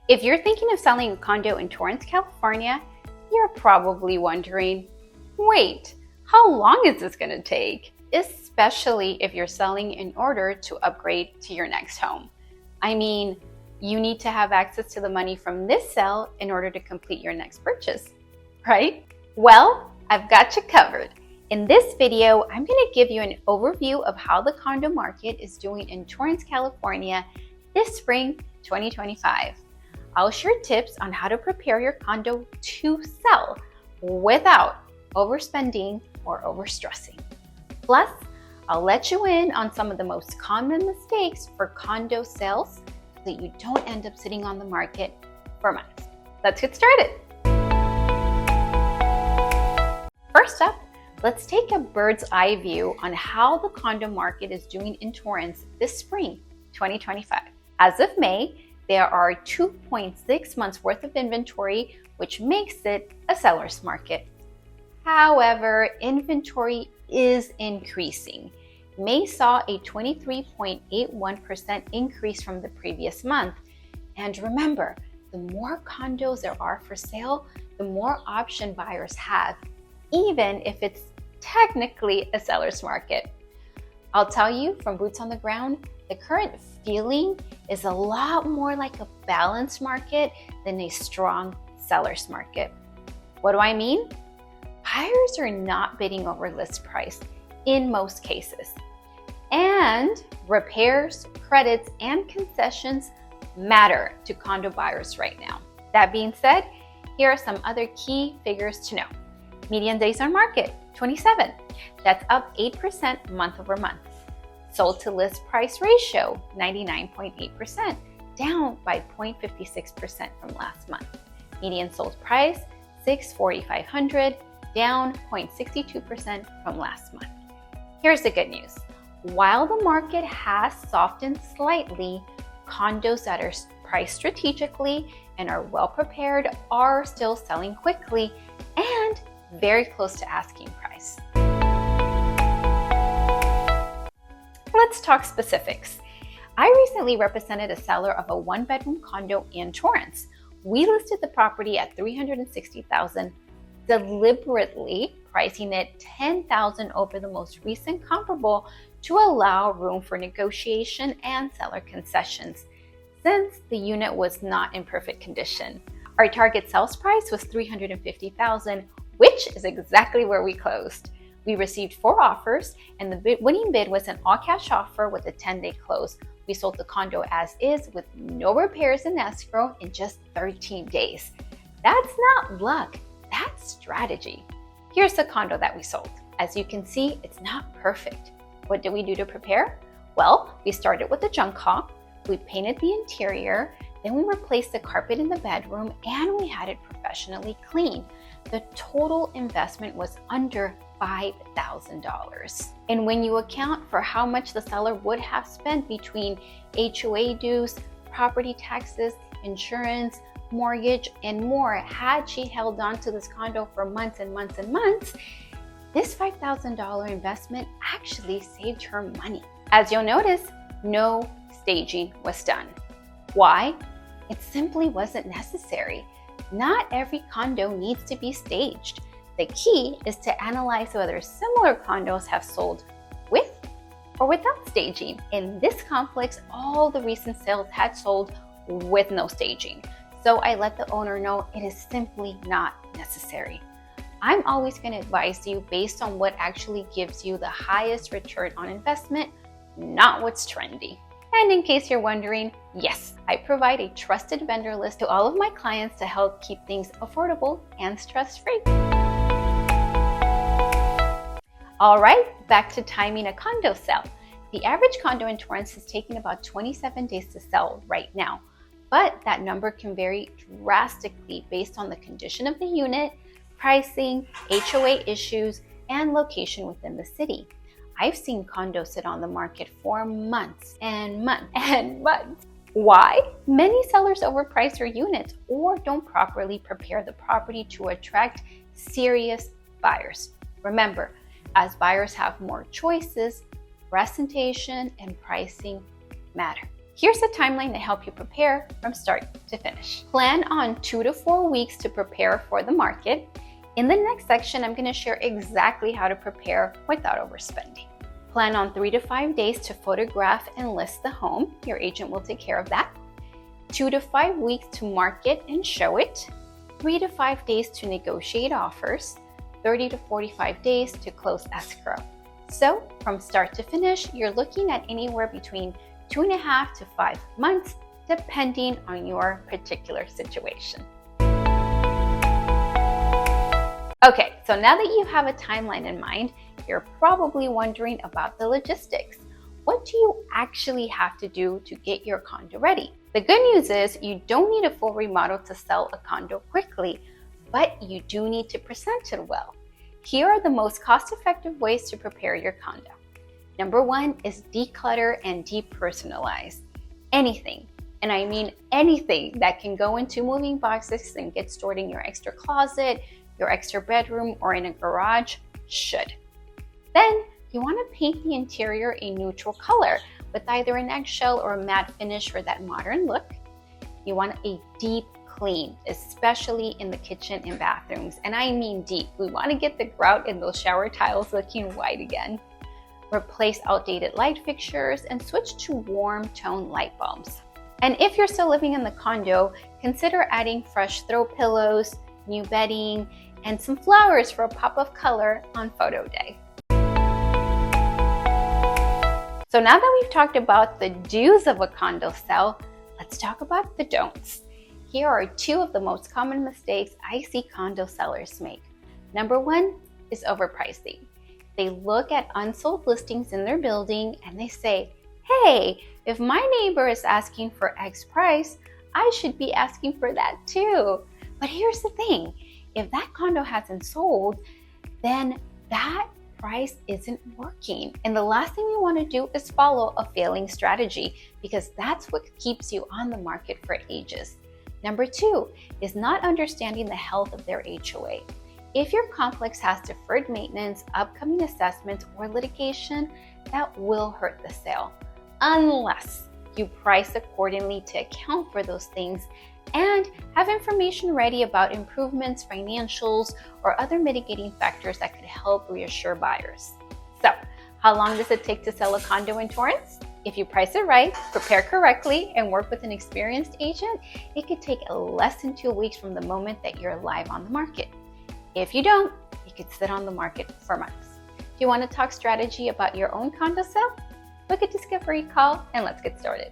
If you're thinking of selling a condo in Torrance, California, you're probably wondering, wait, how long is this going to take? Especially if you're selling in order to upgrade to your next home. I mean, you need to have access to the money from this sale in order to complete your next purchase, right? Well, I've got you covered. In this video, I'm going to give you an overview of how the condo market is doing in Torrance, California this spring 2025. I'll share tips on how to prepare your condo to sell without overspending or overstressing. Plus, I'll let you in on some of the most common mistakes for condo sales so that you don't end up sitting on the market for months. Let's get started. First up, let's take a bird's eye view on how the condo market is doing in Torrance this spring 2025. As of May, there are 2.6 months worth of inventory, which makes it a seller's market. However, inventory is increasing. May saw a 23.81% increase from the previous month. And remember, the more condos there are for sale, the more option buyers have, even if it's technically a seller's market. I'll tell you from boots on the ground, the current feeling is a lot more like a balanced market than a strong seller's market. What do I mean? Buyers are not bidding over list price in most cases. And repairs, credits, and concessions matter to condo buyers right now. That being said, here are some other key figures to know. Median days on market, 27. That's up 8% month over month. Sold to list price ratio, 99.8%, down by 0.56% from last month. Median sold price, $640,500, down 0.62% from last month. Here's the good news. While the market has softened slightly, condos that are priced strategically and are well prepared are still selling quickly and very close to asking price. Let's talk specifics. I recently represented a seller of a one-bedroom condo in Torrance. We listed the property at $360,000, deliberately pricing it $10,000 over the most recent comparable to allow room for negotiation and seller concessions, since the unit was not in perfect condition. Our target sales price was $350,000, which is exactly where we closed. We received 4 offers, and the winning bid was an all-cash offer with a 10-day close. We sold the condo as is with no repairs in escrow in just 13 days. That's not luck, that's strategy. Here's the condo that we sold. As you can see, it's not perfect. What did we do to prepare? Well, we started with the junk haul, we painted the interior, then we replaced the carpet in the bedroom, and we had it professionally cleaned. The total investment was under $5,000. And when you account for how much the seller would have spent between HOA dues, property taxes, insurance, mortgage, and more, had she held on to this condo for months and months and months, this $5,000 investment actually saved her money. As you'll notice, no staging was done. Why? It simply wasn't necessary. Not every condo needs to be staged. The key is to analyze whether similar condos have sold with or without staging. In this complex, all the recent sales had sold with no staging. So I let the owner know it is simply not necessary. I'm always going to advise you based on what actually gives you the highest return on investment, not what's trendy. And in case you're wondering, yes, I provide a trusted vendor list to all of my clients to help keep things affordable and stress-free. All right, back to timing a condo sale. The average condo in Torrance is taking about 27 days to sell right now, but that number can vary drastically based on the condition of the unit, pricing, HOA issues, and location within the city. I've seen condos sit on the market for months and months and months. Why? Many sellers overprice their units or don't properly prepare the property to attract serious buyers. Remember, as buyers have more choices, presentation and pricing matter. Here's a timeline to help you prepare from start to finish. Plan on 2 to 4 weeks to prepare for the market. In the next section, I'm going to share exactly how to prepare without overspending. Plan on 3 to 5 days to photograph and list the home. Your agent will take care of that. 2 to 5 weeks to market and show it. 3 to 5 days to negotiate offers. 30 to 45 days to close escrow. So from start to finish, you're looking at anywhere between 2.5 to 5 months, depending on your particular situation. Okay, so now that you have a timeline in mind, you're probably wondering about the logistics. What do you actually have to do to get your condo ready? The good news is you don't need a full remodel to sell a condo quickly, but you do need to present it well. Here are the most cost-effective ways to prepare your condo. Number 1 is declutter and depersonalize. Anything, and I mean anything, that can go into moving boxes and get stored in your extra closet, your extra bedroom, or in a garage should. Then you want to paint the interior a neutral color with either an eggshell or a matte finish for that modern look. You want a deep clean, especially in the kitchen and bathrooms. And I mean deep. We want to get the grout in those shower tiles looking white again. Replace outdated light fixtures and switch to warm tone light bulbs. And if you're still living in the condo, consider adding fresh throw pillows, new bedding, and some flowers for a pop of color on photo day. So now that we've talked about the do's of a condo sale, let's talk about the don'ts. Here are 2 of the most common mistakes I see condo sellers make. Number 1 is overpricing. They look at unsold listings in their building and they say, hey, if my neighbor is asking for X price, I should be asking for that too. But here's the thing, if that condo hasn't sold, then that price isn't working. And the last thing we want to do is follow a failing strategy, because that's what keeps you on the market for ages. Number 2 is not understanding the health of their HOA. If your complex has deferred maintenance, upcoming assessments, or litigation, that will hurt the sale, unless you price accordingly to account for those things and have information ready about improvements, financials, or other mitigating factors that could help reassure buyers. So, how long does it take to sell a condo in Torrance? If you price it right, prepare correctly, and work with an experienced agent, it could take less than 2 weeks from the moment that you're live on the market. If you don't, it could sit on the market for months. Do you want to talk strategy about your own condo sale? Book a discovery call and let's get started.